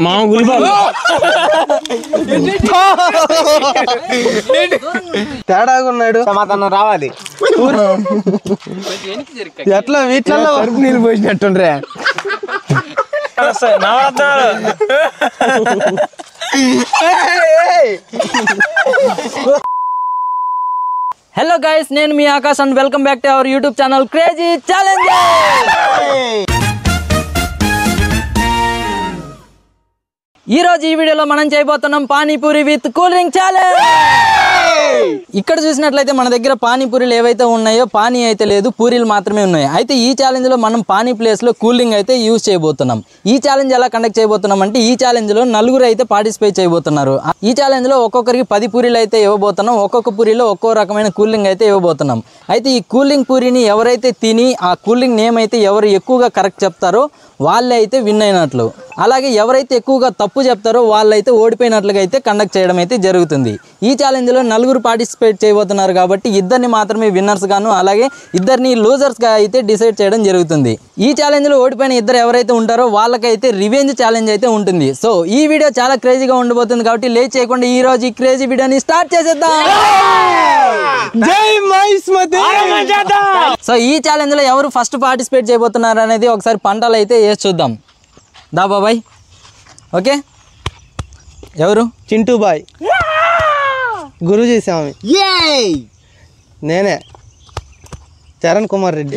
మా గుల్బాబు తేడాగా ఉన్నాడు. సమాధానం రావాలి. ఎట్లా వీటిలో నీళ్ళు పోసినట్టుండ్రే. హలో గైస్, నేను మీ Akash and welcome back to our YouTube channel crazy challenge. ఈ రోజు ఈ వీడియోలో మనం చేయబోతున్నాం panipuri with cool drink challenge. ఇక్కడ చూసినట్లయితే మన దగ్గర పానీపూరీలు ఏవైతే ఉన్నాయో పానీ అయితే లేదు, పూరీలు మాత్రమే ఉన్నాయి. అయితే ఈ ఛాలెంజ్ లో మనం పానీ ప్లేస్ లో కూల్ డ్రింక్ అయితే యూజ్ చేయబోతున్నాం. ఈ ఛాలెంజ్ ఎలా కండక్ట్ చేయబోతున్నాం అంటే ఈ ఛాలెంజ్ లో నలుగురు అయితే పార్టిసిపేట్ చేయబోతున్నారు. ఈ ఛాలెంజ్ లో ఒక్కొక్కరికి 10 పూరీలు అయితే ఇవ్వబోతున్నాం. ఒక్కొక్క పూరీలో ఒక్కో రకమైన కూల్ డ్రింక్ అయితే ఇవ్వబోతున్నాం. అయితే ఈ కూల్ డ్రింక్ పూరీని ఎవరైతే తిని ఆ కూల్ డ్రింక్ నేమ్ అయితే ఎవరు ఎక్కువగా కరెక్ట్ చెప్తారో వాళ్ళే అయితే విన్ అయినట్లు. అలాగే ఎవరైతే ఎక్కువగా తప్పు చెప్తారో వాళ్ళైతే ఓడిపోయినట్లుగా అయితే కండక్ట్ చేయడం అయితే జరుగుతుంది. ఈ ఛాలెంజ్లో నలుగురు పార్టిసిపేట్ చేయబోతున్నారు కాబట్టి ఇద్దరిని మాత్రమే విన్నర్స్ గాను అలాగే ఇద్దరిని లూజర్స్గా అయితే డిసైడ్ చేయడం జరుగుతుంది. ఈ ఛాలెంజ్లో ఓడిపోయిన ఇద్దరు ఎవరైతే ఉంటారో వాళ్ళకైతే రివెంజ్ ఛాలెంజ్ అయితే ఉంటుంది. సో ఈ వీడియో చాలా క్రేజీగా ఉండబోతుంది కాబట్టి లేట్ చేయకుండా ఈ రోజు ఈ క్రేజీ వీడియోని స్టార్ట్ చేసేద్దాం. సో ఈ ఛాలెంజ్ లో ఎవరు ఫస్ట్ పార్టిసిపేట్ చేయబోతున్నారు అనేది ఒకసారి పంటలు అయితే వేసి చూద్దాం. దా బాబాయ్. ఓకే, ఎవరు? చింటూ బాయ్, గురూజీ స్వామి, నేనే చరణ్ కుమార్ రెడ్డి.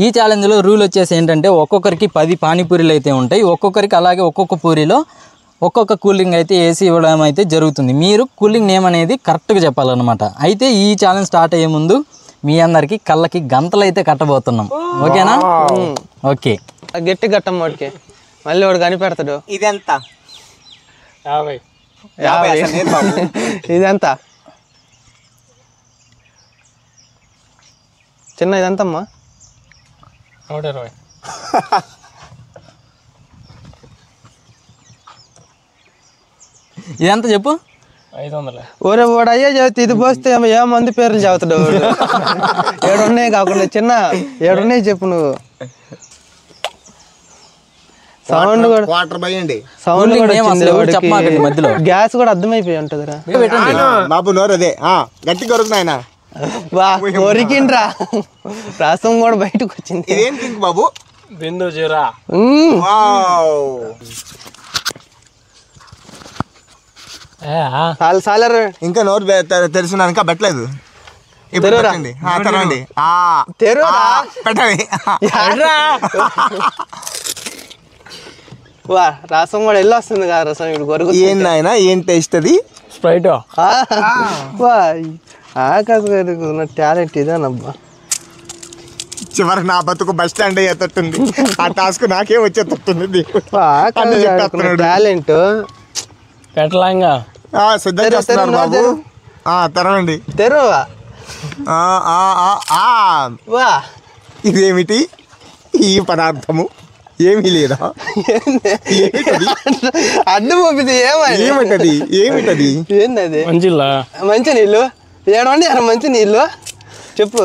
ఈ ఛాలెంజ్ లో రూల్ వచ్చేసి ఏంటంటే ఒక్కొక్కరికి 10 పానీపూరీలు అయితే ఉంటాయి. ఒక్కొక్కరికి అలాగే ఒక్కొక్క పూరిలో ఒక్కొక్క కూలింగ్ అయితే వేసి ఇవ్వడం అయితే జరుగుతుంది. మీరు కూలింగ్ నేమ్ అనేది కరెక్ట్గా చెప్పాలన్నమాట. అయితే ఈ ఛాలెంజ్ స్టార్ట్ అయ్యే ముందు మీ అందరికి కళ్ళకి గంతలు అయితే కట్టబోతున్నాం. ఓకేనా? ఓకే, గట్టి గట్టం వాడికి మళ్ళీ వాడు కనిపెడతాడు. ఇదెంత? 50. ఇదెంత చిన్న? ఇదంతమ్మా 120. ఇదంతా చెప్పు. 500. ఓరే వాడు అయ్యే చదివితే ఇది పోస్తే ఏ మంది పేర్లు చదువుతాడు వాడు. 7 ఉన్నాయి కాకుండా చిన్న 7 ఉన్నాయి చెప్పు నువ్వు. సౌండ్ కూడా వాటర్ పోయండి. సౌండ్ కూడా చెప్పమాకండి మధ్యలో. గ్యాస్ కూడా అర్థమైపోయి ఉంటదిరా బాబు. నోరు అదే గట్టి కొరుకునాయన. బా కొరికిండ్రా. రసం కూడా బయటకు వచ్చింది. ఇదేం డ్రింక్ బాబు? బిందు జీరా. సాలర్ ఇంకా నోరు తెరిచిన ఇంకా పెట్టలేదు. ఇప్పుడు పెట్టండి. తెరవండి. పెట్టండి. వా రసం కూడా వెళ్ళి వస్తుంది కదా. రసం ఇప్పుడు కొరకు ఏంది ఏం టేస్ట్ అది? స్ప్రైట్. వా ఆకాశ టాలెంట్ ఇదేనబ్బా. చివరి నా బతుకు బస్ స్టాండ్ అయ్యేటట్టుంది. ఆ టాస్క్ నాకే వచ్చేటట్టుంది. టాలెంట్ పెట్టలాంగా సిద్ధం చేస్తున్నారు బాబు. తెరవండి. తెరువా. వా ఇదేమిటి? ఈ పదార్థము ఏమీ లేదా? అడ్డు పంపితే ఏమిటది? ఏమిటది? ఏంది? మంచిలా మంచి నీళ్ళు ఏడండి. మంచి నీళ్ళు చెప్పు.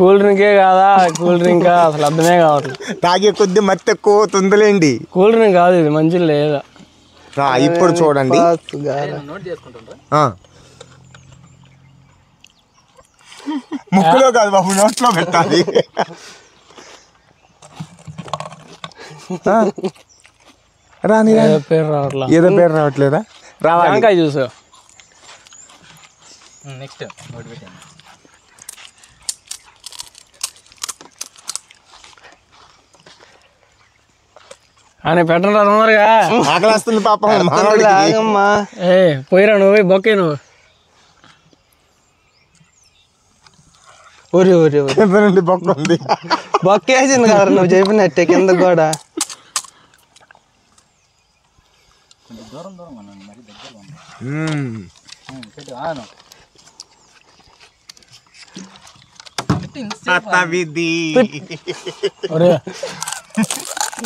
కూల్ డ్రింకే కాదా? కూల్ డ్రింక్ అసలు అర్థమే కావట్లేదు. తాగే కొద్ది మత్తు ఎక్కువ అవుతుందిలేండి. కూల్ డ్రింక్ కాదు ఇది, మంచి లేదా. ఇప్పుడు చూడండి. ముక్కులో కాదు బాబు, నోట్లో పెట్టాలి. రాని పేరు రావట్లా. ఏదో పేరు రావట్లేదా? రావాలి. చూసా. నెక్స్ట్ అని పెట్టండి తొందరగా. ఆకలిస్తుంది పాపం. ఏ పోయిరా నువ్వు, బొక్కే నువ్వు. ఊరి ఊరి నుండి బొక్క ఉంది. బొక్కేసింది కదా నువ్వు చెప్పినట్టే కింద కూడా.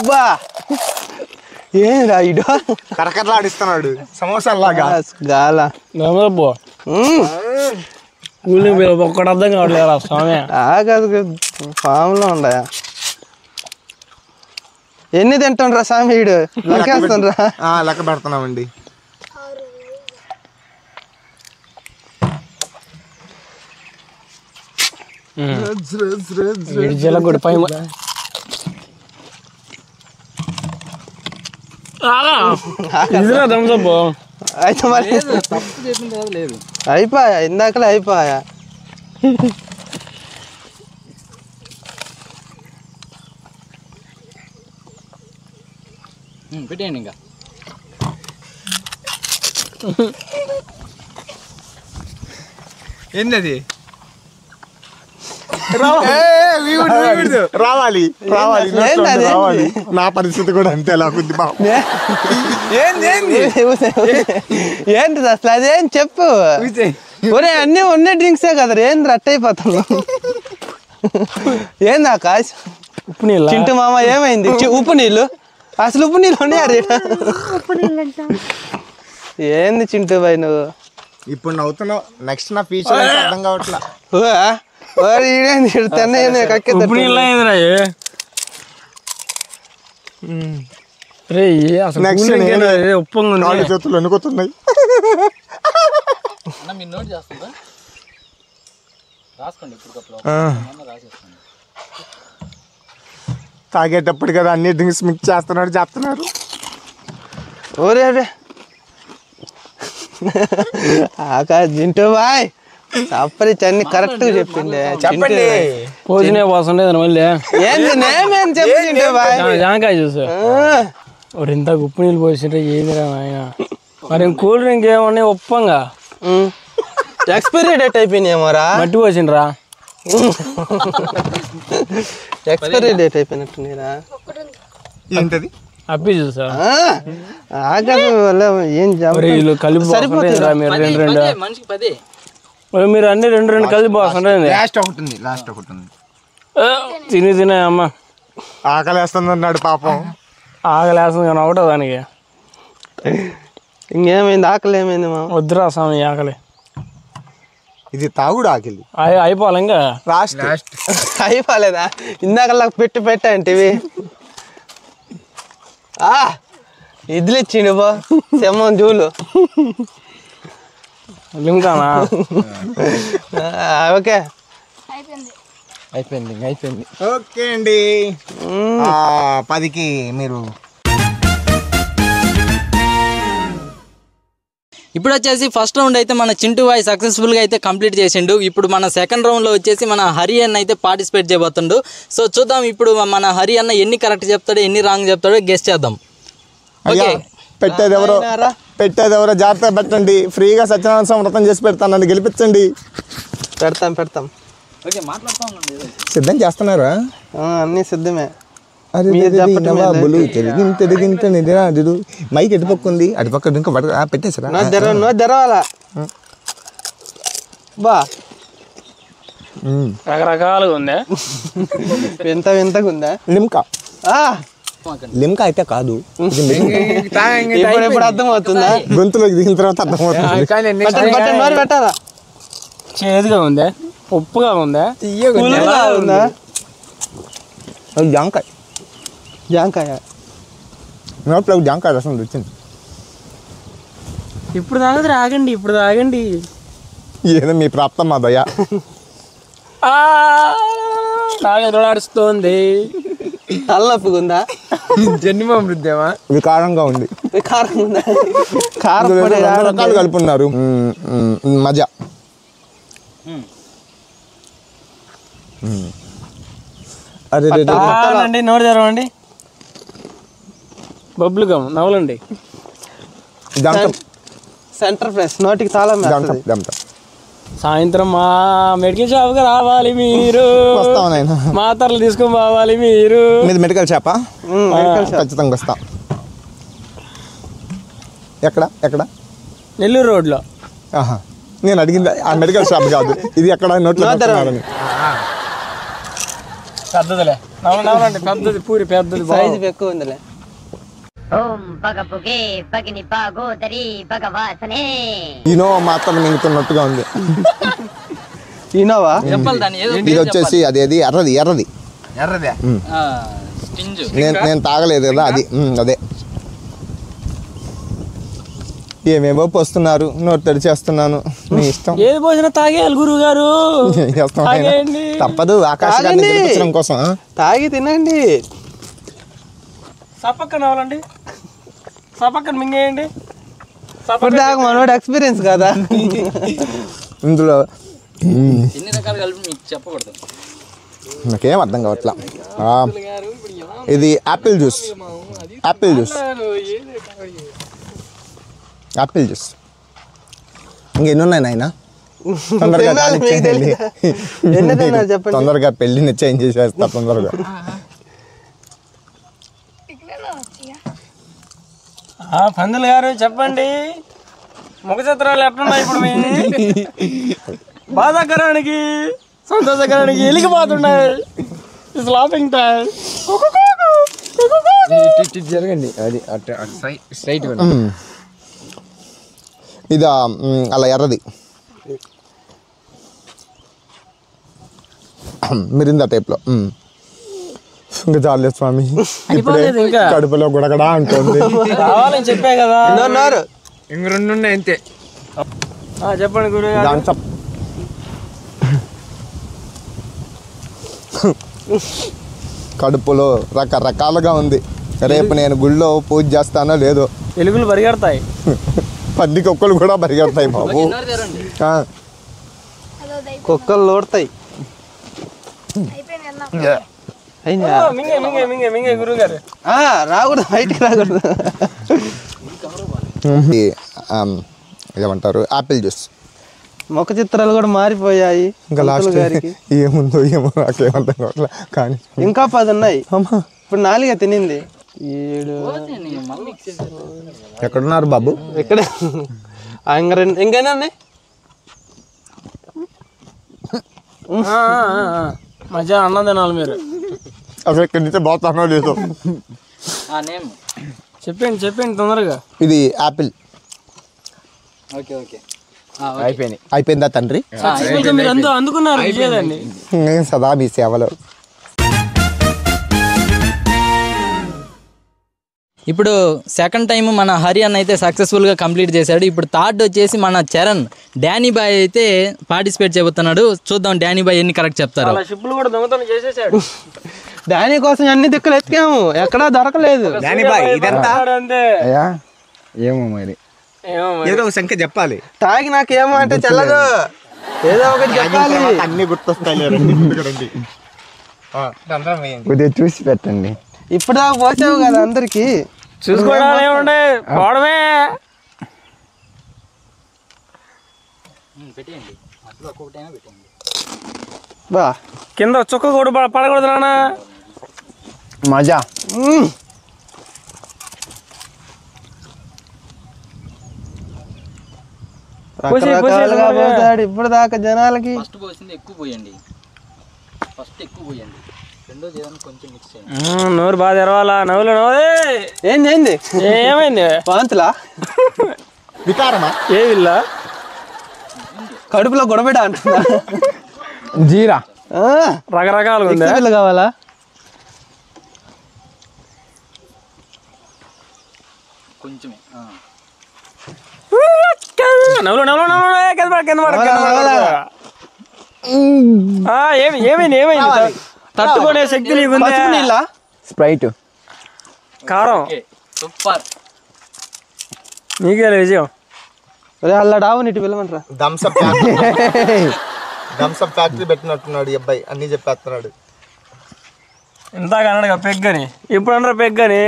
బా ఏంరా ఇడు కరకరలాడిస్తున్నాడు సమోసాలాగా. గాల కూలింగ్ ఒక్కటి అర్థం కావట్లేదు స్వామి. ఆగదు ఫామ్ లో ఉండయా. ఎన్ని తింటుండ్రా స్వామి వీడు లెక్కేస్తుండ్రా లెక్క పెడుతున్నామండి. జలగొడు పై అయితే మరి అయిపోయా ఇందాకలే అయిపోయా. పెట్టేయండి ఇంకా. ఏంటది రావాలి నా పరిస్థితి కూడా అంతే లాగుద్ది బాబు. ఏంటి అసలు అదేం చెప్పు. ఒరే అన్నీ ఉన్న డ్రింక్సే కదా ఏంది రట్ అయిపోతున్నావు. ఏంది ఆకాశ్ ఉప్పు నీళ్ళు చింటూ మామ ఏమైంది ఉప్పు నీళ్ళు అసలు ఉప్పు నీళ్ళు ఉన్నాయి. ఏంది చింటూ బాయ్ నువ్వు ఇప్పుడు నవ్వుతున్నావు, నెక్స్ట్ నా ఫ్యూచర్ అర్థం కావట్లా. ఉప్పు నీళ్ళు అయిందిరా రే అసలు ఉప్పు నాలుగు చేతులు అనుకుతున్నాయి. మీరు నోట్ చేస్తుందా రాసుకోండి ఇప్పుడు రాసేసుకోండి. తాగేటప్పుడు కదా అన్ని డ్రింక్స్ మిక్స్ చెప్తున్నారు. ఓరే అదే ఆకాశ్ చింటూ బాయ్ సప్పరి అన్ని కరెక్ట్ గా చెప్పిండే. చెప్పండి పోజినే పోసం మళ్ళీ ఏంది నేమేం చెప్పు చింటూ బాయ్. జాంకాయ చూసా ఇంత ఉప్పు నీళ్ళు పోసింటే ఏందిరా ఆయన. మరి కూల్ డ్రింక్ ఏమన్నా ఉప్పంగా ఎక్స్పైరీ డేట్ అయిపోయినాయేమోరా. మట్టి పోసిండ్రా ఎక్స్పైరీ డేట్ అయిపోయినట్టున్నారా. ఏంటది అప్పి చూసా ఆకాశం వల్ల ఏం వీళ్ళు కలిపి సరిపోతుందా మీరు రెండు రెండు మనిషికి 10. మీరు అన్ని రెండు రెండు కలిపి పోతుండే లాస్ట్ ఒకటి ఉంది తిని తినే అమ్మ ఆకలి వేస్తుంది అన్నాడు పాపం. ఆకలేస్తుంది కానీ ఒకటో దానికి ఇంకేమైంది ఆకలి ఏమైంది మా వద్దురా స్వామి ఆకలి. ఇది తాగుడు ఆకలి అయిపోవాలి ఇంకా లాస్ట్ అయిపోలేదా ఇందాకల్లా పెట్టా అంటివి. ఇడ్లీ ఇచ్చిండు బా సెమ్మన్ జూలు లింకానా ఓకే అయిపోయింది. ఓకే అండి 10కి మీరు ఇప్పుడు వచ్చేసి ఫస్ట్ రౌండ్ అయితే మన చింటూ బాయ్ సక్సెస్ఫుల్గా అయితే కంప్లీట్ చేసిండు. ఇప్పుడు మన సెకండ్ రౌండ్లో వచ్చేసి మన హరి అన్న అయితే పార్టిసిపేట్ చేయబోతుండు. సో చూద్దాం ఇప్పుడు మన హరి అన్న ఎన్ని కరెక్ట్ చెప్తాడో ఎన్ని రాంగ్ చెప్తాడో గెస్ చేద్దాం. ఓకే పెట్టేది ఎవరో జాగ్రత్త పెట్టండి. ఫ్రీగా సత్యనారాయణ స్వామి వ్రతం చేసి పెడతాను, నన్ను గెలిపించండి. పెడతాం ఓకే మాట్లాడుతూ ఉండండి. సిద్ధం చేస్తున్నారా? అన్నీ సిద్ధమే. మైక్ ఎటుపక్క ఉంది, అటుపక్క ఇంకా పెట్టేసారా? నో తెరవాలా బా రకరకాలుగా ఉందా వింతగా ఉందా. లిమ్కా అయితే కాదు, ఇప్పుడు అర్థమవుతుందా? గొంతులోకి దిగిన తర్వాత అర్థమవుతుంది. పెట్టాలా చేదుగా ఉందా, ఉప్పుగా ఉందా, ఉందా? జాంకాయ నోట్లో జాంకాయ రసం వచ్చింది. ఇప్పుడు తాగండి ఏదో మీ ప్రాప్తం మా దయ. నాడుస్తోంది. తలనొప్పిగా ఉందా? జన్మమృద్యమా? వికారంగా ఉంది. కారం ఉందా? కారం రకాలు కలుపున్నారు. మజా అరే నోరు తెరవండి. బబ్బులు గమ్ నవ్వులండి. సెంటర్ ప్లేస్ నోటికి తాళం. సాయంత్రం మా మెడికల్ షాప్కి రావాలి మీరు. మాత్రలు తీసుకొని పోవాలి మీరు. మీది మెడికల్ షాపా? ఖచ్చితంగా వస్తా. ఎక్కడ? నెల్లూరు రోడ్లో. నేను అడిగింది ఆ మెడికల్ షాప్ కాదు, ఇది ఎక్కడ నోట్లో పెద్దదిలే. నవ్వులండి, పెద్దది పూరి పెద్దది, సైజు ఎక్కువ ఉందిలే. ఇనోవా మాత్రం మింగుతున్నట్టుగా ఉంది. ఇనోవా చెప్పాలి దాన్ని. ఇది వచ్చేసి అదేది ఎర్రది. నేను తాగలేదు కదా అది అదే. ఏమేమో పోస్తున్నారు, నోరు తెరిచేస్తున్నాను, మీ ఇష్టం. ఏది పోసినా తాగేయాలి గురువు గారు. తప్పదు ఆకాశాన్ని గెలిపించడం కోసం. తాగి తినండి. సపక్కన అవ్వాలండి, సపక్కన మింగేయండి. ఇప్పుడు దాకా మనోడు ఎక్స్పీరియన్స్ కదా ఇందులో. ఎన్ని రకాలు కలిపి మీకు చెప్పకూడదు, నాకేం అర్థం కావట్లా. ఇది Apple juice, Apple juice, Apple juice. ఇంకెన్ని ఉన్నాయి నాయన? తొందరగా చెప్పండి. తొందరగా పెళ్లి చేంజ్ చేసేస్తా తొందరగా. పందులు గారు చెప్పండి, ముఖ చిత్రాలు ఎట్లున్నాయి ఇప్పుడు? బాధాకరానికి సంతోషకరానికి ఎలిగిపోతున్నాయి. It's laughing time. జరగండి, అది స్ట్రైట్. ఇది అలా ఎర్రది మిరిందా టైప్లో. ఇంకా చాలే స్వామి, ఇంకా కడుపులో గుడగడా అంటుంది. రావాలని చెప్పే కదా. ఇంక 2 ఉన్నాయి అంతే. చెప్పండి గురువు గారు. కడుపులో రకరకాలుగా ఉంది. రేపు నేను గుళ్ళో పూజ చేస్తానో లేదో. ఎలుగులు పరిగెడతాయి, పంది కుక్కలు కూడా పరిగెడతాయి బాబు. కుక్కలు లోడతాయి. మింగే గురువు గారు. రాకూడదు, బయటికి రాకూడదు. ఏమంటారు, యాపిల్ జ్యూస్. ముఖ చిత్రాలు కూడా మారిపోయాయి. ఇంకా లాస్ట్ ఏముందో ఏమో నాకేమంటాం కావట్లా. కానీ ఇంకా 10 ఉన్నాయి. ఇప్పుడు 4 తినింది. 7 ఎక్కడున్నారు బాబు? ఇక్కడ ఇంకైనా ఉన్నాయి. మధ్య అన్నం తినాలి మీరు. అసలు ఇక్కడి నుంచి పోతానో లేదో. చెప్పండి తొందరగా. ఇది యాపిల్. అయిపోయిందా తండ్రి? మీరు అందుకున్నారు విజయదాన్ని. సదా మీ సేవలో. ఇప్పుడు సెకండ్ టైం మన హరి అన్న అయితే సక్సెస్ఫుల్గా కంప్లీట్ చేశాడు. ఇప్పుడు థర్డ్ వచ్చేసి మన చరణ్ డానీ బాయ్ అయితే పార్టిసిపేట్ చేయబోతున్నాడు. చూద్దాం డానీ బాయ్ ఎన్ని కరెక్ట్ చెప్తారు. షిప్పులు కూడా దొంగతనం చేసేసాడు. దాని కోసం అన్ని దిక్కులు ఎత్తికాము, ఎక్కడా దొరకలేదు. ఏమో మరి, ఏదో ఒక సంఖ్య చెప్పాలి. తాగి నాకేమో అంటే చల్లదు, ఏదో ఒకటి చెప్పాలి. అన్ని గుర్తొస్తాయి. కొద్దిగా చూసి పెట్టండి. ఇప్పుడు దాకా పోసావు కదా అందరికి. చూసుకోవడాలే ఉండే పోవడమే. బా కింద చుక్క కూడా పడకూడదు నాన్న. మజా. రకరకాలుగా పోతాడు ఇప్పుడు దాకా జనాలకి. ఫస్ట్ పోసింది ఎక్కువ పోయండి, ఫస్ట్ ఎక్కువ పోయండి. రెండోది ఏదైనా కొంచెం మిక్స్ చేయండి. నోరు బాగా తెరవాలా. నవ్వులు ఏంది ఏమైంది? వాంతులా వికారమా? ఏ విల్లా కడుపులో గొడబెడ అంటున్నా. జీరా రకరకాలుగా ఉంది. పిల్ల కావాలా? కొంచెమే. నవ్వులు ఏమైంది? తట్టుకునే శక్తి నీకుందా? స్ప్రైట్ కారం. సూపర్. నీకే విజయం. అలా డావు నీటి పిల్లమంటారా? థమ్స్అప్ ఫ్యాక్టరీ పెట్టినట్టున్నాడు ఈ అబ్బాయి, అన్ని చెప్పేస్తున్నాడు. ఇందాక అన్నాడు పెగ్గని, ఇప్పుడు అన్నారు పెగ్గని.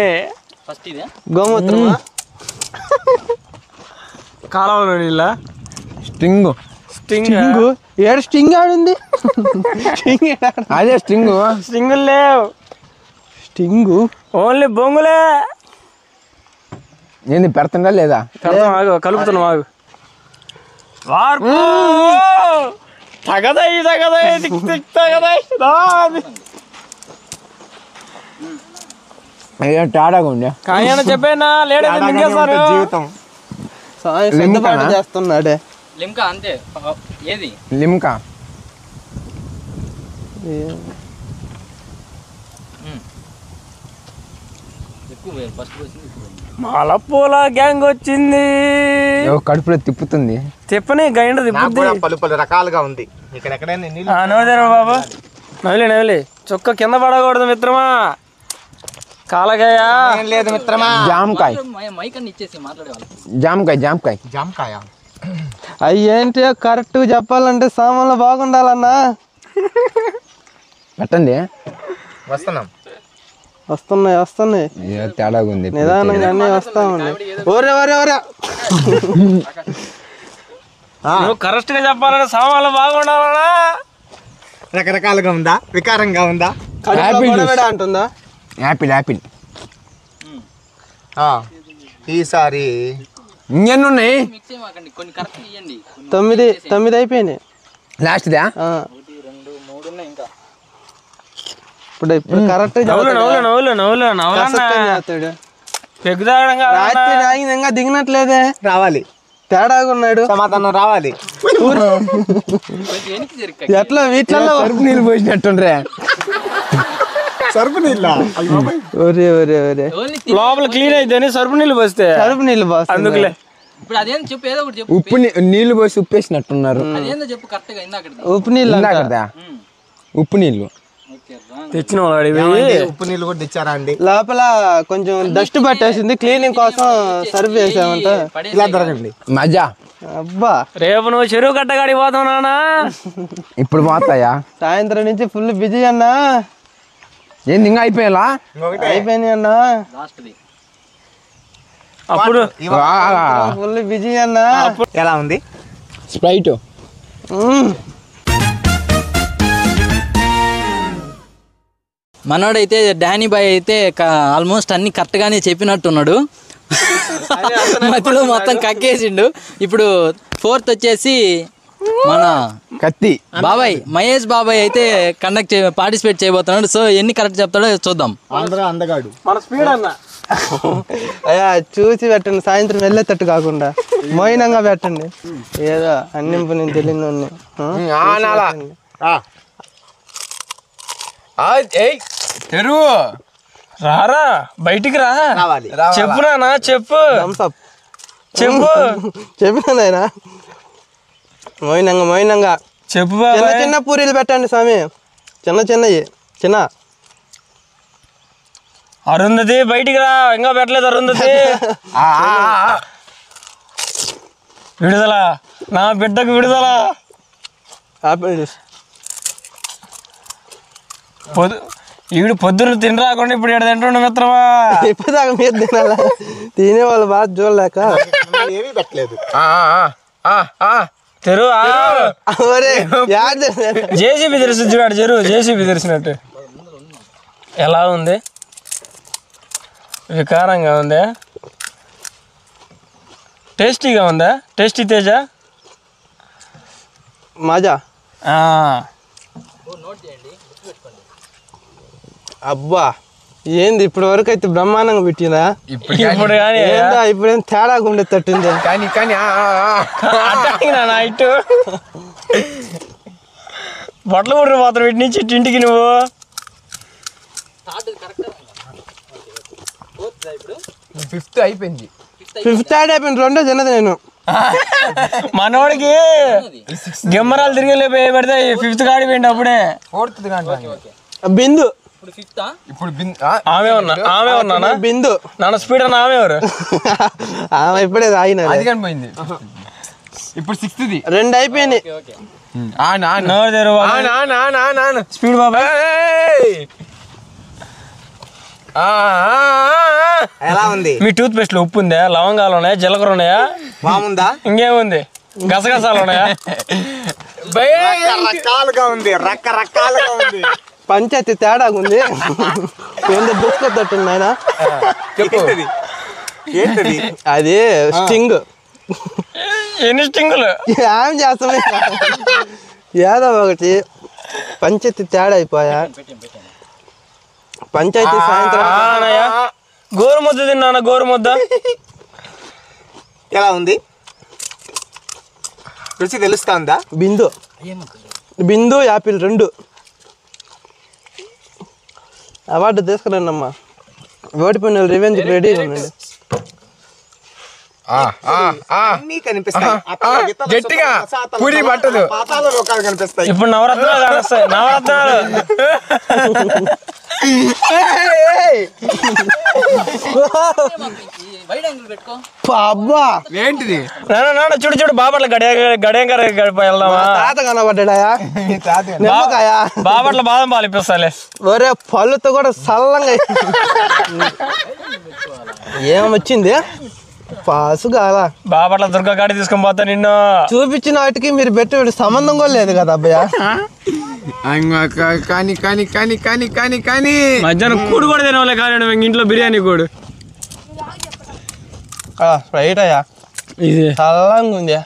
ఫస్ట్ ఇదే గోమూత్రమా? కాలంలో నీళ్ళ స్ట్రింగ్. ఏడు స్ట్రింగ్ ఆడుంది. అదే స్ట్రింగ్. స్ట్రింగులు లేవు. String only బొంగులే. ఏంది పెడుతుందా లేదా? కలుపుతున్నాం ఆగు. తగదై టాడాగా ఉండే కానీ చెప్పేనా లేడీ జీవితం చేస్తున్నాడే. లిమ్కా అంతే. ఏది లిమ్కా? మలపూల గ్యాంగ్ వచ్చింది. కడుపులో తిప్పుతుంది. చెప్పని గ్రైండర్ తిప్పుద్ది. పలు పలు రకాలుగా ఉంది. ఇక్కడ ఎక్కడైనా నవ్వుదేరా బాబు, నవ్వులే చొక్క కింద పడకూడదు మిత్రమా. కాలకాయ లేదు మిత్రమా. జామకాయ అవి ఏంటి కరెక్ట్ చెప్పాలంటే సామాన్లు బాగుండాలన్నా. పెట్టండి. వస్తున్నాయి తేడాగా ఉంది. నిదానంగా అన్నీ వస్తా ఉన్నాయి. ఓరే నువ్వు కరెక్ట్ గా చెప్పాలంటే సామాన్లు బాగుండాలన్నా. రకరకాలుగా ఉందా, వికారంగా ఉందా? అంటుందా? యాపిల్ ఈసారి ఇంకెన్ని ఉన్నాయి? 9 అయిపోయినాయి. లాస్ట్దా? ఇప్పుడు కరెక్ట్ రాత్రి తాగింది ఇంకా దిగినట్లేదే. రావాలి, తేడాగా ఉన్నాడు. సమాధానం రావాలి. ఎట్లా వీటిలో నీళ్ళు పోసినట్టుండ్రే. సరుపు నీళ్ళ ఒరే లోపల క్లీన్ అయితే సరుపు నీళ్ళు పోస్తే సరుపు నీళ్ళు బాస్ అందుకులే. ఉప్పు నీళ్ళు పోసి ఉప్పేసినట్టున్నారు. ఉప్పు నీళ్ళు ఉప్పు నీళ్ళు తెచ్చిన ఉప్పు నీళ్ళు కూడా తెచ్చారా అండి? లోపల కొంచెం డస్ట్ పట్టేసింది, క్లీనింగ్ కోసం సర్వ్ చేసామంట. ఇలా దొరకండి మజా. అబ్బా రేపు నువ్వు చెరువు కట్టగాడికి పోతావు నాన్న. ఇప్పుడు పోతాయా? సాయంత్రం నుంచి ఫుల్ బిజీ అన్నా. ఏంది ఇంకా అయిపోయేలా? అయిపోయినాయి అన్నా. అప్పుడు ఫుల్ బిజీ అన్నా. ఎలా ఉంది స్ప్రైట్? మనోడైతే డానీ బాయ్ అయితే ఆల్మోస్ట్ అన్ని కరెక్ట్గానే చెప్పినట్టున్నాడు. మధ్యలో మొత్తం కక్కేసిండు. ఇప్పుడు 4th వచ్చేసి మన కత్తి బాబాయ్ మహేష్ బాబాయ్ అయితే పార్టిసిపేట్ చేయబోతున్నాడు. సో ఎన్ని కరెక్ట్ చెప్తాడో చూద్దాం. అందగాడు మన స్పీడ్ అన్న. అయ్యా చూసి పెట్టండి, సాయంత్రం వెళ్ళేటట్టు కాకుండా మౌనంగా పెట్టండి. ఏదో అన్నింపు నేను తెలియని తెరువు రారా బయటికి రా. రావాలి. చెప్పు నాన్న చెప్పు చెప్పు చెప్పినాయనా. మౌనంగా చెప్పు చిన్న పూరీలు పెట్టండి స్వామి. చిన్న అరుంధతి బయటికి రా. ఇంకా పెట్టలేదు అరుంధతి. విడుదల, నా బిడ్డకు విడుదల. ఈవిడ పొద్దున తిని రాకుండా ఇప్పుడు ఇక్కడ తింటుండే మిత్రమా. ఇప్పుడుదాకా మీరు తినాలా? తినేవాళ్ళు బాగా చూడలేక ఏమీ పెట్టలేదు. తెరు జేసీబీ తెరిచి వాడు చెరువు జేసీబీ తెరిచినట్టు. ఎలా ఉంది? వికారంగా ఉందా? టేస్టీగా ఉందా? టేస్టీ తేజ మజా. అబ్బా ఏంది ఇప్పటి వరకు అయితే బ్రహ్మాండంగా పెట్టిందా? ఇప్పుడు కానీ ఇప్పుడేం తేడాగా ఉండే తట్టింది. ఇటు బట్టలు కూడా మాత్రం ఇటు నుంచి ఇంటికి నువ్వు. ఫిఫ్త్ అయిపోయింది. ఫిఫ్త్ అయిపోయింది. రెండో తిన్నది నేను. మనోడికి గిమ్మరాలు తిరిగి పెడితే 5th కాడి పోయింది అప్పుడే. 4th బిందు. ఇప్పుడు ఆమె ఉన్నా బిందు నాన్న స్పీడ్ అన్న. ఆమె ఎవరు? ఆమె ఇప్పుడే తాగిన. అది కనిపోయింది. ఇప్పుడు 6th. 2 అయిపోయినాయి. స్పీడ్ బాబా. ఎలా ఉంది? మీ టూత్ పేస్ట్ లో ఉప్పు ఉందా? లవంగాలు ఉన్నాయా? జీలకర్ర ఉన్నాయా? బాగుందా? ఇంకేముంది? గసగసాలు ఉన్నాయా? రకరకాలుగా ఉంది. పంచాయతీ తేడాగా ఉంది. ఏందో బిస్కెట్ తట్టింది ఆయన. ఏంటది? అది స్టింగ్. ఎన్ని స్టింగులు? ఏం చేస్తామే ఏదో ఒకటి. పంచాయతీ తేడా అయిపోయా. పంచాయతీ సాయంత్రం గోరు ముద్ద తిన్నా. గోరు ముద్ద ఎలా ఉంది? రుచి తెలుస్తా ఉందా? బిందు యాపిల్ 2 అవార్డు తీసుకురండి అమ్మా. ఓడిపోయిన రివెంజ్ రెడీగా ఉండండి. గట్టిగా పూరి బట్టలు కనిపిస్తాయి. ఇప్పుడు నవరత్నాలు కానొస్తాయి. నవరత్నాలు అబ్బా ఏంటిది? చూడు చూడు బాపట్ల వెళ్దామా? తాత కనబడ్డాయా? నిమ్మకాయ బాపట్ల బాదం పాలు ఇప్పిస్తాలే. ఒరే పళ్ళుతో కూడా సల్లంగా ఏమొచ్చింది? పాసుగాల బాపట్ల దుర్గా కాడి తీసుకొని పోతా నిన్ను. చూపించిన వాటికి మీరు పెట్టే సంబంధం కూడా లేదు కదా అబ్బాయ. కానీ కానీ కానీ కానీ కానీ కానీ మధ్యాహ్నం కూడు కూడా తినవాలే కానీ ఇంట్లో బిర్యానీ కూడు. రైట్ అయ్యా, ఇది చల్లంగా ఉంది.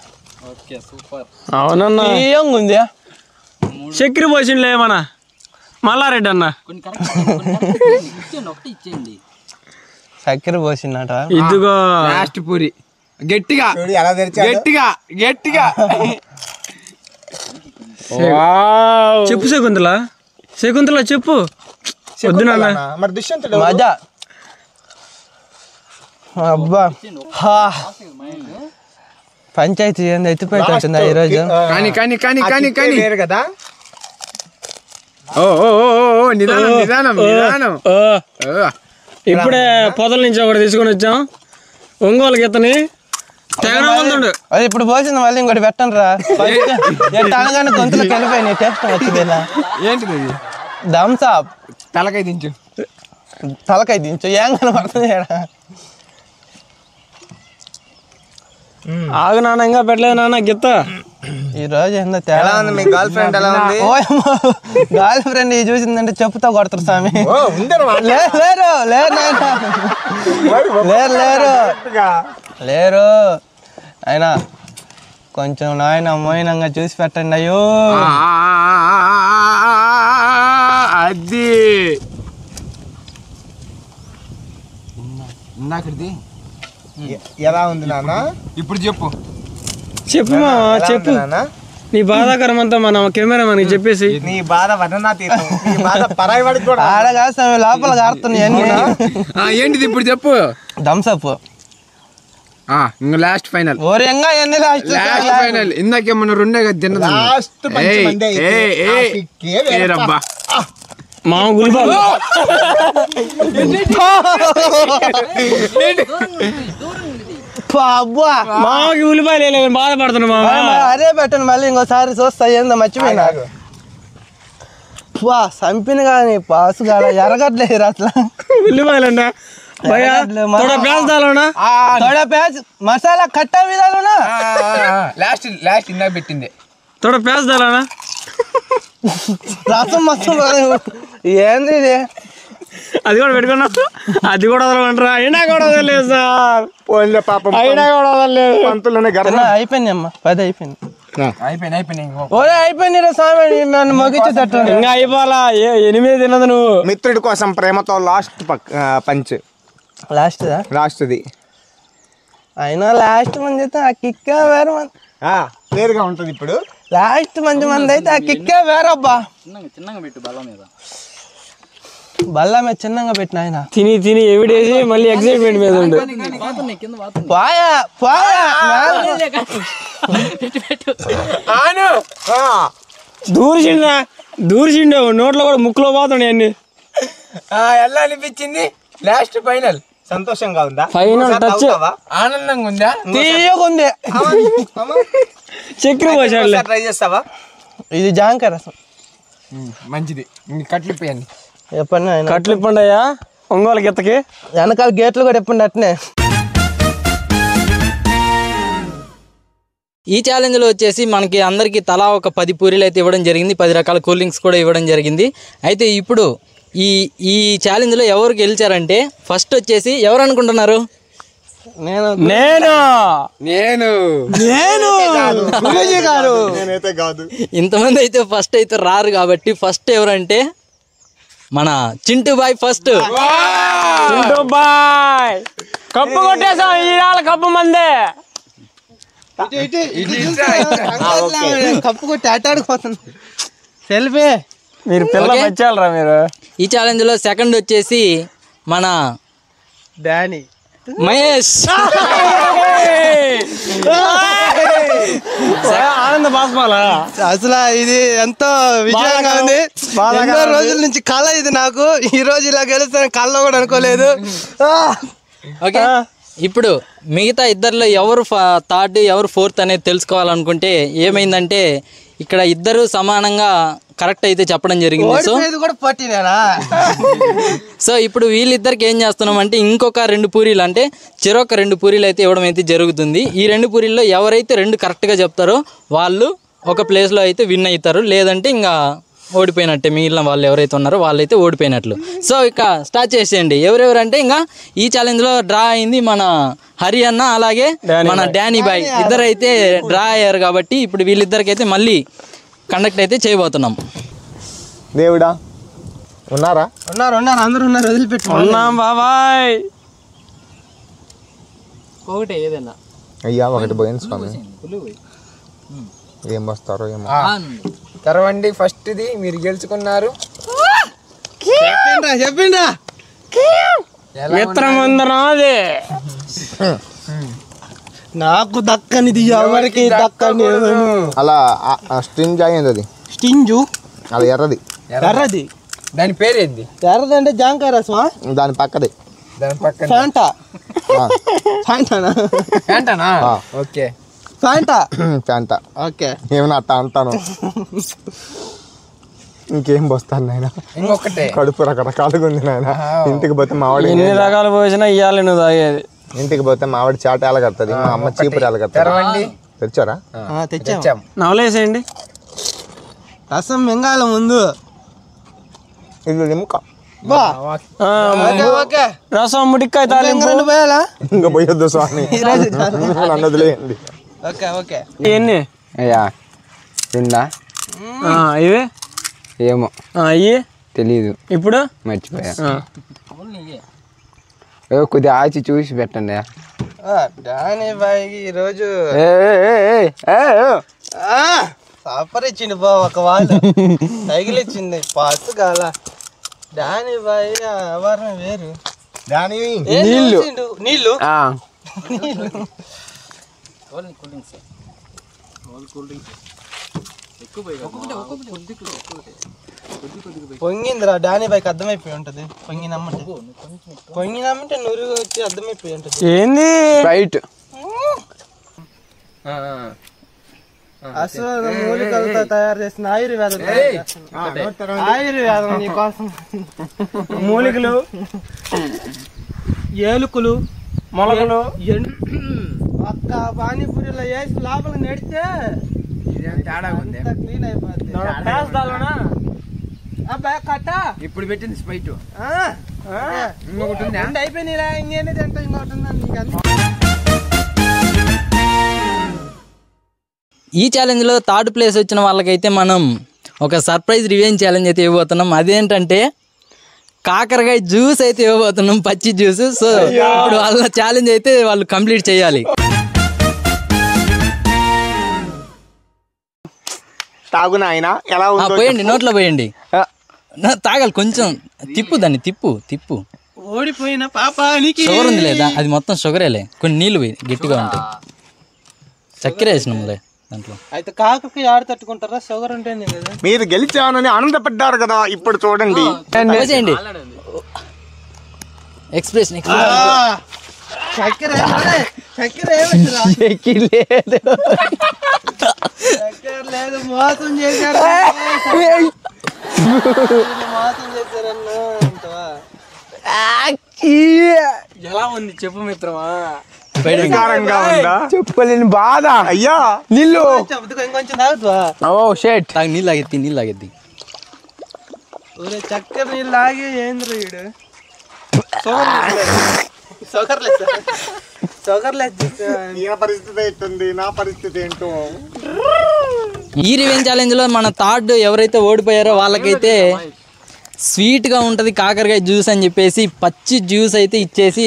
అవునన్నా తీయంగా ఉంది. చక్కెర పోసిండ్లే ఏమన్నా మల్లారెడ్డి అన్న. చక్కెర పోసిందట. ఇదిగో లాస్ట్ పూరి గట్టిగా ఎలా తెరిచా? గట్టిగా గట్టిగా చెప్పు శకుంతల చెప్పు. వద్దు నాన్న. మరి దుష్యంతుడు మజా. అబ్బా పంచాయతీ ఏంది ఎత్తిపోతుందా ఈరోజు? కానీ కానీ కానీ కానీ కానీ లేరు కదా. ఓ ఓ ఓ ఓ నిదానం నిదానం నిదానం. ఇప్పుడే పొదల నుంచి ఒకటి తీసుకొని వచ్చాం. ఒంగోలు గీతని తెగనవుతుండు. అది ఇప్పుడు పోసింది మళ్ళీ ఇంకోటి పెట్టండి రా. అనగానే గొంతులు కలిపోయినాయి. టేస్ట్ వచ్చింది. ఏంటిది? థమ్స్అప్. తలకాయ దించు. తలకాయ దించు. ఏం కనపడుతుంది? ఆగు నాన్న, ఇంకా పెట్టలేదు నాన్న గిత్త. ఈ రోజు ఏందో తేడా ఉంది. మీ గర్ల్ ఫ్రెండ్ ఎలా ఉంది? గర్ల్ ఫ్రెండ్ ఇది చూసిందంటే చెప్పుతో కొడతారు స్వామి. ఉందన్నమాట. లేరు లేరు లేరు లేరు ఆయన కొంచెం నాయన మోయినంగా చూసి పెట్టండి. అయ్యో అది ఇందాకది ఎలా ఉంది నాన్న? ఇప్పుడు చెప్పు చెప్పు మామ చెప్పు. నీ బాధాకరం అంతా మన కెమెరా మనకి చెప్పేసి. నీ బాధ వర్ణనాతీతం. నీ బాధ పరాయి వాడికి కూడా ఆడగా స్వామి లోపల కారుతున్నాయి అన్ని. ఏంటిది ఇప్పుడు చెప్పు. థమ్స్అప్. ఇంకా లాస్ట్ ఫైనల్. ఓరి ఇంకా ఎన్ని లాస్ట్ లాస్ట్ ఫైనల్. ఇందాకేమన్నా రెండే కదా తిన్నది. లాస్ట్ పంచి మందే అయితే. రబ్బా మామ గురిపాలు. మామకి ఉల్లిపాయలు వేయలేదు, బాధపడుతున్నా మామ. అదే పెట్టండి మళ్ళీ ఇంకోసారి చూస్తా. ఏందో మర్చిపోయినా. సంపిన కానీ పాసు కాడ ఎరగట్లేదు అట్లా. ఉల్లిపాయలంట ప్యాజ్ మసాలా కట్ట విధాలునా. లాస్ట్ లాస్ట్ ఇందాక పెట్టింది. తోడ ప్యాజ్ దానా రసం మొత్తం ఏంది ఇది? అది కూడా పెట్టుకున్నా. అది కూడా వదలమంటారా? అయినా కూడా వదలలేదు సార్. పాపం అయినా కూడా వదలలేదు. పంతులనే అయిపోయింది అమ్మా. 10 అయిపోయింది. అయిపోయింది. ఓరే అయిపోయింది రా స్వామి. నన్ను మొగిచ్చేటట్టు ఇంకా అయిపోవాలా? 8 తిన్నది నువ్వు. మిత్రుడి కోసం ప్రేమతో లాస్ట్ పంచ్. లాస్ట్ది అయినా లాస్ట్ మంది అయితే ఆ కిక్కే వేరే మంది. వేరుగా ఉంటుంది. ఇప్పుడు లాస్ట్ మంది అయితే ఆ కిక్కే వేరబ్బా. చిన్నగా పెట్టు బల్ల మీద. బల్ల మీద చిన్నగా పెట్టిన ఆయన తిని ఎవిడేసి మళ్ళీ ఎక్సైట్మెంట్ మీద ఉండు. పోయా పోయా దూరిచిండు నోట్లో కూడా ముక్కులో పోతుండే అన్ని. ఎలా అనిపించింది? లాస్ట్ ఫైనల్ సంతోషంగా ఉందా? ఫైనల్ టచ్ ఆనందంగా ఉందా? తీయగుంది. చక్కెర పోసాడులే. ట్రై చేస్తావా? ఇది జాంకాయ రసం. మంచిది. కట్లు ఇప్పండి. చెప్పండి ఆయన కట్లు ఇప్పండి అయ్యా. ఒంగోలు గిత్తకి వెనకాల గేట్లు కూడా ఇప్పండి అట్నే. ఈ ఛాలెంజ్లో వచ్చేసి మనకి అందరికీ తలా ఒక 10 పూరీలు అయితే ఇవ్వడం జరిగింది. 10 రకాల కూల్ డ్రింక్స్ కూడా ఇవ్వడం జరిగింది. అయితే ఇప్పుడు ఈ ఛాలెంజ్లో ఎవరు గెలిచారంటే ఫస్ట్ వచ్చేసి ఎవరు అనుకుంటున్నారు? నేనైతే కాదు. ఇంతమంది అయితే ఫస్ట్ అయితే రారు కాబట్టి ఫస్ట్ ఎవరంటే మన Chintu boy first. Chintu boy cup కొట్టేసాం. ఇవాళ కప్పు మందే. కప్పు కొట్టి ఆటాడుకోతుంది. సెల్ఫీ మీరు పిల్ల వచ్చాలరా మీరు. ఈ ఛాలెంజ్లో సెకండ్ వచ్చేసి మన డానీ మహేష్. ఆనంద బాస్మాల అసలు ఇది ఎంతో విజయంగా ఉంది. ఎన్నో రోజుల నుంచి కళ ఇది నాకు. ఈ రోజు ఇలా గెలుస్తాను కళ్ళలో కూడా అనుకోలేదు. ఓకే, ఇప్పుడు మిగతా ఇద్దరిలో ఎవరు థర్డ్ ఎవరు ఫోర్త్ అనేది తెలుసుకోవాలనుకుంటే ఏమైందంటే ఇక్కడ ఇద్దరు సమానంగా కరెక్ట్ అయితే చెప్పడం జరిగింది. కూడా పట్టినేనా? సో ఇప్పుడు వీళ్ళిద్దరికి ఏం చేస్తున్నాం అంటే ఇంకొక 2 పూరీలు అంటే చెరొక 2 పూరీలు అయితే ఇవ్వడం అయితే జరుగుతుంది. ఈ 2 పూరీల్లో ఎవరైతే 2 కరెక్ట్గా చెప్తారో వాళ్ళు ఒక ప్లేస్లో అయితే విన్ అవుతారు, లేదంటే ఇంకా ఓడిపోయినట్టే. మిగిలిన వాళ్ళు ఎవరైతే ఉన్నారో వాళ్ళైతే ఓడిపోయినట్లు. సో ఇక స్టార్ట్ చేసేయండి. ఎవరెవరంటే ఇంకా ఈ ఛాలెంజ్లో డ్రా అయింది మన హరి అన్న అలాగే మన డానీ బాయ్ ఇద్దరైతే డ్రా అయ్యారు. కాబట్టి ఇప్పుడు వీళ్ళిద్దరికైతే మళ్ళీ కండక్ట్ అయితే చేయబోతున్నాం. దేవుడా ఉన్నారా? ఉన్నారు అందరూ ఉన్నారు. వదిలిపెట్టు. ఉన్నాం బాబాయ్. ఒకటే ఏదైనా అయ్యా ఒకటి పోయింది స్వామి. ఏం వస్తారో ఏమో. తెరవండి ఫస్ట్ది, మీరు గెలుచుకున్నారు. చెప్పిండ్రా మిత్రం అందరాదే నాకు దక్కనిది ఎవరికి దక్కని. అలా స్ట్రింజ్ అయ్యింది అది. స్టింజు అది ఎర్రది. ఎర్రది దాని పేరు ఏంది? ఎర్రది అంటే జాంకాయ రసమా? దాని పక్కది. దాని పక్కన ఫ్యాంటా. ఫ్యాంటానా? ఏంటనా? Okay, Fanta. ఫ్యాంటా. ఓకే, ఏమన్నా అట్ట అంటాను. ఇంకేం పోస్తాను నాయన. ఇంకొకటే కడుపు రకరకాలుగా ఉంది నాయన. ఇంటికి పోతే మావాడి ఎన్ని రకాలు పోసినా ఇవ్వాలి నువ్వు తాగేది. ఇంటికి పోతే మావాడి చాట ఎలగడుతుంది, మా అమ్మ చీపురు ఎలగడుతుంది. తెరవండి. తెచ్చారా? తెచ్చాం. నవలేసేయండి. రసం మింగాల ముందు. ఇది నిమ్మక. బా ఓకే. రసం ముడికాయ తాలింపు పోయాలా? ఇంకా పోయొద్దు స్వామి, నన్ను వదిలేయండి. Okay okay. ఎన్ని అయ్యా రెండా ఇవే ఏమో అయ్యి తెలీదు, ఇప్పుడు మర్చిపోయా. కొద్దిగా ఆచి చూసి పెట్టండి. డానీ బాయ్ ఈరోజు సూపర్ ఇచ్చింది బా. ఒక వాళ్ళు తగిలిచ్చింది పాసు కాల. డానీ బాయ్ ఆవరణ వేరు. నీళ్ళు నీళ్ళు పొంగిందిరా. డానీ బాయ్కి అర్థమైపోయి ఉంటది. పొంగినమ్మంటే నురుగు వచ్చి అర్థమైపోయి ఉంటది. ఏంది రైట్. అశ్వగ మూలికలతో తయారు చేసిన ఆయుర్వేదం. ఆయుర్వేదం నీకోసం. మూలికలు, ఏలుకులు, మొలకలు ఒక్క పానీపూరిలో వేసి లోపల నడితే క్లీన్ అయిపోద్ది. అబ్బాయి కట్ట ఇప్పుడు పెట్టింది స్పైట్. అయిపోయినా ఇంకేంటి తింటా. ఇంకోటి ఉందా? ఈ ఛాలెంజ్లో థర్డ్ ప్లేస్ వచ్చిన వాళ్ళకైతే మనం ఒక సర్ప్రైజ్ రివెంజ్ ఛాలెంజ్ అయితే ఇవ్వబోతున్నాం. అదేంటంటే కాకరకాయ జ్యూస్ అయితే ఇవ్వబోతున్నాం, పచ్చి జ్యూస్. సో ఇప్పుడు వాళ్ళ ఛాలెంజ్ అయితే వాళ్ళు కంప్లీట్ చేయాలి. తాగు నాయన. ఎలా పోయండి, నోట్లో పోయండి. తాగాలి కొంచెం. తిప్పు దాన్ని, తిప్పు తిప్పు. ఓడిపోయిన పాపానికి షుగర్ ఉంది లేదా? అది మొత్తం షుగరేలే. కొన్ని నీళ్ళు పోయి గట్టిగా ఉంటాయి. చక్కెర వేసినాంలే దాంట్లో. అయితే కాకరకాయ ఆడ తట్టుకుంటారా? షుగర్ ఉంటేనే కదా. మీరు గెలిచానని ఆనందపడ్డారు కదా, ఇప్పుడు చూడండి. చేయండి ఎక్స్ప్రెషన్. చక్కెర చక్కెర ఏమిటిరా? చక్కెర లేదు. మోసం చేశారు. మోసం చేశారన్నా. ఎలా ఉంది చెప్పు మిత్రమా? వికారంగా ఉందా? చెప్పుకోలేని బాధ. అయ్యా నీళ్ళు ఇంకొంచెం తాగుతావా? ఓ షేట్. తాగి నీళ్ళు తాగెత్తి, నీళ్ళు తాగెత్తి. చక్కెర నీళ్ళు తాగి ఏంద్ర వీడు? షుగర్ ఈయన పరిస్థితి ఏంటుంది, నా పరిస్థితి ఏంటో. ఈ రివెంజ్ ఛాలెంజ్ లో మన థర్డ్ ఎవరైతే ఓడిపోయారో వాళ్ళకైతే స్వీట్ గా ఉంటది కాకరకాయ జ్యూస్ అని చెప్పేసి పచ్చి జ్యూస్ అయితే ఇచ్చేసి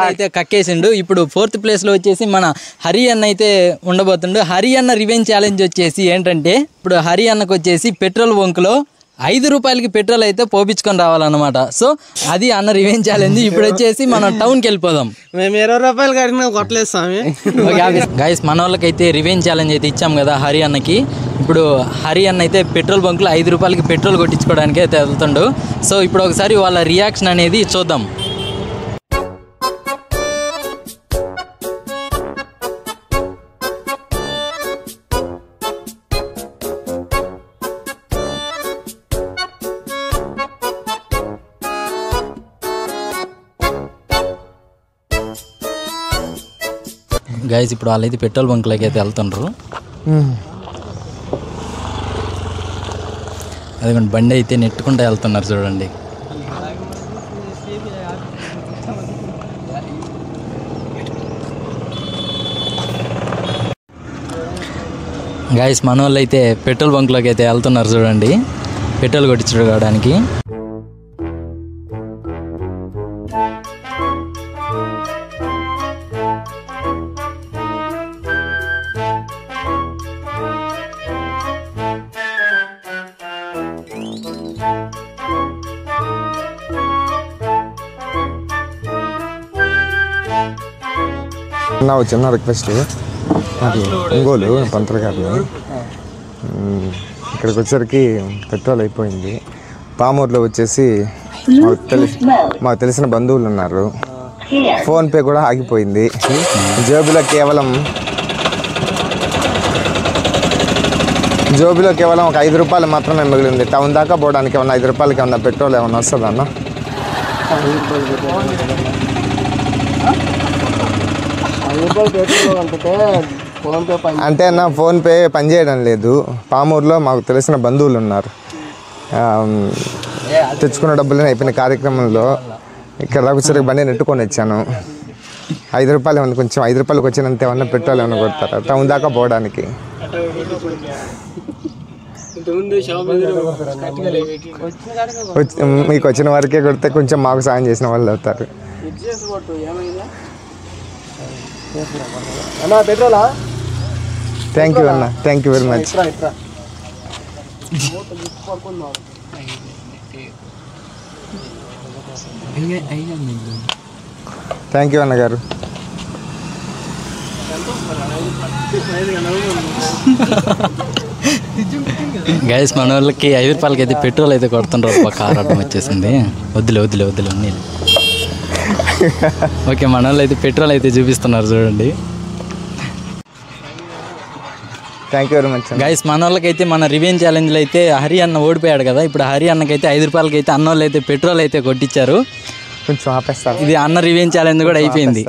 అయితే కక్కేసిండు. ఇప్పుడు 4th ప్లేస్ లో వచ్చేసి మన హరి అన్న అయితే ఉండబోతుండు. హరి అన్న రివెంజ్ ఛాలెంజ్ వచ్చేసి ఏంటంటే ఇప్పుడు హరి అన్నకు వచ్చేసి పెట్రోల్ బంక్ లో రూపాయలకి పెట్రోల్ అయితే పోపించుకొని రావాలన్నమాట. సో అది అన్న రివెంజ్ ఛాలెంజ్. ఇప్పుడు వచ్చేసి మనం టౌన్కి వెళ్ళిపోదాం. మేము 20 రూపాయలు కట్టినా కొట్టలేదు స్వామి. గైస్ మన వాళ్ళకైతే రివెంజ్ ఛాలెంజ్ అయితే ఇచ్చాం కదా హరి అన్నకి. ఇప్పుడు హరి అన్న అయితే పెట్రోల్ బంక్లో 5 రూపాయలకి పెట్రోల్ కొట్టించుకోవడానికి అయితే వెళ్తుండు. సో ఇప్పుడు ఒకసారి వాళ్ళ రియాక్షన్ అనేది చూద్దాం. గైస్ ఇప్పుడు వాళ్ళైతే పెట్రోల్ బంక్లోకి అయితే వెళ్తుండ్రు. అదిగోండి బండి అయితే నెట్టుకుంటూ వెళ్తున్నారు చూడండి. గైస్ మన వాళ్ళు అయితే పెట్రోల్ బంక్లోకి అయితే వెళ్తున్నారు చూడండి, పెట్రోల్ కొట్టించుకోవడానికి. నా చిన్న రిక్వెస్ట్, నాకు ఒంగోలు పంతులు గారిని ఇక్కడికి వచ్చేసరికి పెట్రోల్ అయిపోయింది. పామూరులో వచ్చేసి మాకు తెలిసిన బంధువులు ఉన్నారు. ఫోన్పే కూడా ఆగిపోయింది. జేబులో కేవలం ఒక 5 రూపాయలు మాత్రమే మిగిలింది. టౌన్ దాకా పోవడానికి ఏమన్నా 5 రూపాయలకి ఏమన్నా పెట్రోల్ ఏమన్నా వస్తుందా అన్న? అంటే అన్న ఫోన్పే పనిచేయడం లేదు. పామూరులో మాకు తెలిసిన బంధువులు ఉన్నారు. తెచ్చుకున్న డబ్బులు అయిపోయిన కార్యక్రమంలో ఇక్కడ వచ్చేసరికి బండి నెట్టుకొని వచ్చాను. 5 రూపాయలు ఏమన్నా, కొంచెం 5 రూపాయలకి వచ్చినంత ఏమన్నా పెట్రోల్ ఏమన్నా కొడతారా టౌన్ దాకా పోవడానికి? మీకు వచ్చిన వరకే కొడితే కొంచెం మాకు సాయం చేసిన వాళ్ళు అవుతారు. థ్యాంక్ యూ అన్న, thank you very much. Thank you అన్నగారు. గైస్ మన వాళ్ళకి 5 రూపాయలకి అయితే పెట్రోల్ అయితే కొడుతుండ్రు. కార్ అడ్డం వచ్చేసింది. వద్దులే నీళ్ళు. ఓకే మన వాళ్ళు అయితే పెట్రోల్ అయితే చూపిస్తున్నారు చూడండి. Thank you very much. Guys మన వాళ్ళకైతే మన రివెంజ్ ఛాలెంజ్లో అయితే హరి అన్న ఓడిపోయాడు కదా. ఇప్పుడు హరి అన్నకైతే 5 రూపాయలకి అయితే అన్న వాళ్ళు అయితే పెట్రోల్ అయితే కొట్టించారు. కొంచెం ఆపేస్తారు. ఇది అన్న రివెంజ్ ఛాలెంజ్ కూడా అయిపోయింది.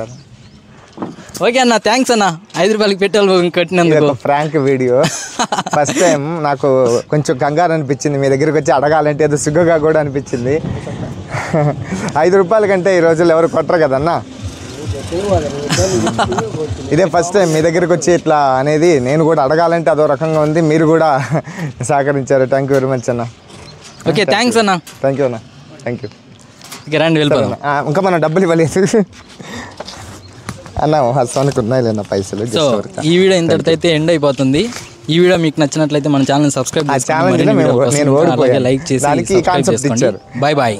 ఓకే అన్న, థ్యాంక్స్ అన్న 5 రూపాయలకి పెట్రోల్ కొట్టినందుకు. Prank video. ఫస్ట్ టైం నాకు కొంచెం కంగారు అనిపించింది. మీ దగ్గరికి వచ్చి అడగాలంటే ఏదో సిగ్గుగా కూడా అనిపించింది. 5 రూపాయల కంటే ఈ రోజుల్లో ఎవరు కొట్టరు కదన్నా. ఇదే ఫస్ట్ టైం మీ దగ్గరికి వచ్చి ఇట్లా అనేది. నేను కూడా అడగాలంటే అదో రకంగా ఉంది. మీరు కూడా సహకరించారు. థ్యాంక్ యూ వెరీ మచ్ అన్న. ఓకే థ్యాంక్స్ అన్న. థ్యాంక్ యూ అన్న, థ్యాంక్ యూ. ఓకే రండి వెళ్ళిపోదాం. ఇంకా మన డబ్బులు ఇవ్వలేదు అన్న. హస్వానికి ఉన్నాయిలేన్న పైసలు. సో ఈ వీడియో ఇంతటితో అయితే ఎండ్ అయిపోతుంది. ఈ వీడియో మీకు నచ్చినట్లయితే మన ఛానల్ సబ్స్క్రైబ్ చేసుకోండి. నేను ఓడిపోయాను. లైక్ చేసి దానికి కాన్సెప్ట్ ఇచ్చారు. Bye bye.